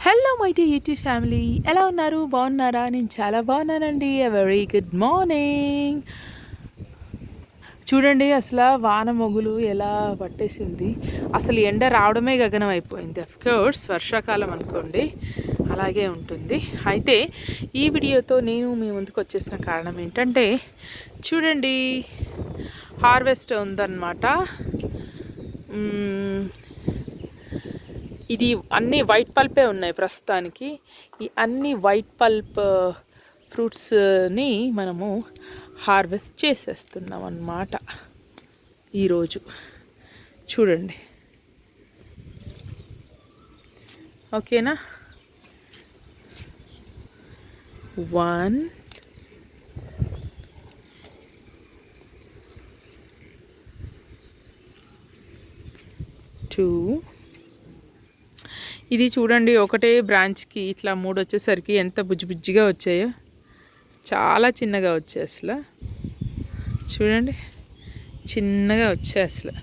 Hello my T YouTube family, ఎలా ఉన్నారు? బాగున్నారా? నేను చాలా బాగున్నానండి. Very good morning. చూడండి, అసలు వాన మొగులు ఎలా పట్టేసింది. అసలు ఎండ రావడమే గగనం అయిపోయింది. అఫ్కోర్స్ వర్షాకాలం అనుకోండి, అలాగే ఉంటుంది. అయితే ఈ వీడియోతో నేను మీ ముందుకు వచ్చేసిన కారణం ఏంటంటే, చూడండి, హార్వెస్ట్ ఉందన్నమాట. ఇది అన్ని వైట్ పల్పే ఉన్నాయి ప్రస్తుతానికి. ఈ అన్ని వైట్ పల్ప్ ఫ్రూట్స్ని మనము హార్వెస్ట్ చేసేస్తున్నాం అన్నమాట ఈరోజు. చూడండి, ఓకేనా? 1 2 ఇది చూడండి, ఒకటే బ్రాంచ్కి ఇట్లా 3 వచ్చేసరికి ఎంత బుజ్జిగా వచ్చాయో. చాలా చిన్నగా వచ్చాయి అసలు. చూడండి, చిన్నగా వచ్చాయి అసలు.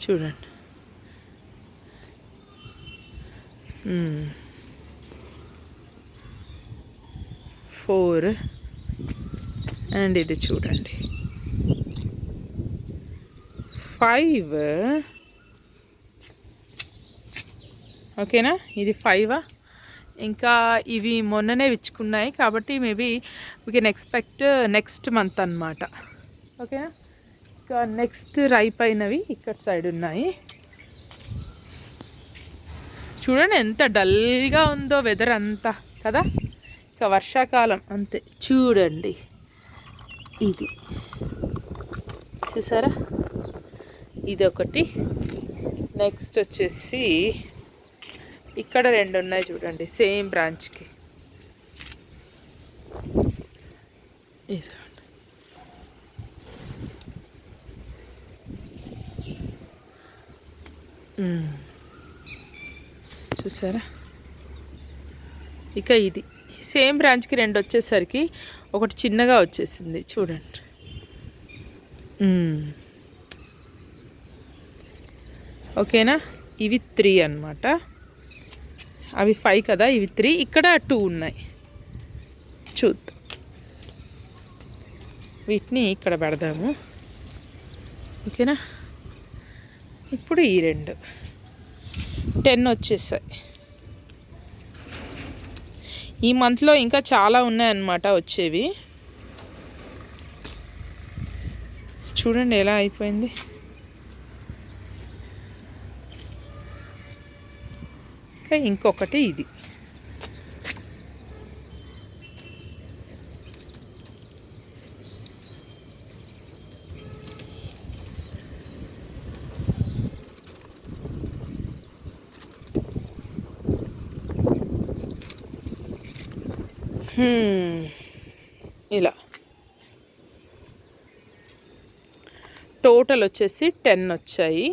చూడండి, 4 అండ్ ఇది చూడండి 5. ఓకేనా? ఇది 5. ఇంకా ఇవి మొన్ననే విచ్చుకున్నాయి కాబట్టి maybe we can expect next month అన్నమాట. ఓకేనా? ఇంకా నెక్స్ట్ రైప్ అయినవి ఇక్కడ సైడ్ ఉన్నాయి. చూడండి ఎంత డల్గా ఉందో వెదర్ అంతా కదా. ఇంకా వర్షాకాలం అంతే. చూడండి, ఇది చూసారా? ఇది ఒకటి. నెక్స్ట్ వచ్చేసి ఇక్కడ 2 ఉన్నాయి చూడండి, సేమ్ బ్రాంచ్కి. చూసారా? ఇక ఇది సేమ్ బ్రాంచ్కి 2 వచ్చేసరికి ఒకటి చిన్నగా వచ్చేసింది. చూడండి, ఓకేనా? ఇవి 3 అన్నమాట. అవి 5 కదా, ఇవి 3. ఇక్కడ 2 ఉన్నాయి. చూద్దాం, వీటిని ఇక్కడ పెడదాము. ఓకేనా? ఇప్పుడు ఈ 2 10 వచ్చేసాయి. ఈ మంత్లో ఇంకా చాలా ఉన్నాయన్నమాట వచ్చేవి. చూడండి ఎలా అయిపోయింది. ఇంకొకటి ఇది. ఇలా టోటల్ వచ్చేసి 10 వచ్చాయి.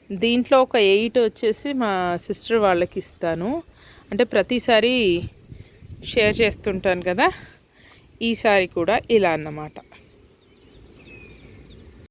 దీంట్లో ఒక 8 వచ్చేసి మా సిస్టర్ వాళ్ళకి ఇస్తాను. అంటే ప్రతిసారి షేర్ చేస్తుంటాను కదా, ఈసారి కూడా ఇలా అన్నమాట.